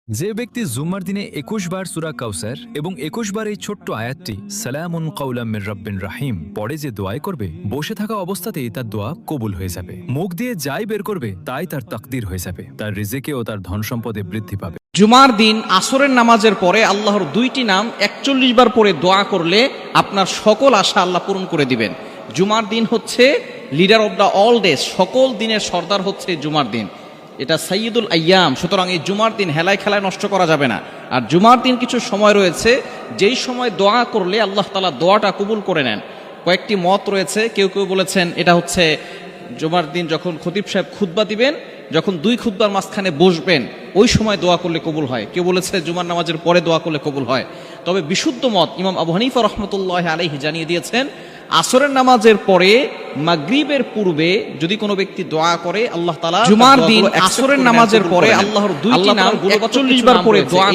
যে ব্যক্তি জুম্মার দিনে ২১ বার সূরা কাউসার এবং ২১ বার এই ছোট্ট আয়াতটি সালামুন কাওলাম মির রাব্বিন রাহিম পড়ে যে দোয়া করবে, বসে থাকা অবস্থাতেই তার দোয়া কবুল হয়ে যাবে। মুখ দিয়ে যাই বের করবে তাই তার তাকদীর হয়ে যাবে, তার রিজিকে ও তার ধন সম্পদে বৃদ্ধি পাবে। জুমার দিন আসরের নামাজের পরে আল্লাহর দুইটি নাম ৪১ বার পরে দোয়া করলে আপনার সকল আশা আল্লাহ পূরণ করে দিবেন। জুমার দিন হচ্ছে leader of the all days, সকল দিনের সর্দার হচ্ছে জুমার দিন, এটা সাইয়্যিদুল আইয়াম। সুতরাং এই জুমার দিন হেলায় খেলায় নষ্ট করা যাবে না। আর জুমার দিন কিছু সময় রয়েছে যেই সময় দোয়া করলে আল্লাহ তাআলা দোয়াটা কবুল করে নেন। কয়েকটি মত রয়েছে, কেউ কেউ বলেছেন এটা হচ্ছে জুমার দিন যখন খতিব সাহেব খুতবা দিবেন, যখন দুই খুতবার মাঝখানে বসবেন ওই সময় দোয়া করলে কবুল হয়। কেউ বলেছে জুমার নামাজের পরে দোয়া করলে কবুল হয়। তবে বিশুদ্ধ মত ইমাম আবু হানিফা রাহমাতুল্লাহি আলাইহি জানিয়ে দিয়েছেন, আসরের নামাজের পরে মাগরিবের পূর্বে যদি কোনো ব্যক্তি দোয়া করে আল্লাহ তাআলা জুমার দিন আসরের নামাজের পরে আল্লাহর দুইটি নাম ৪১ বার পরে দোয়া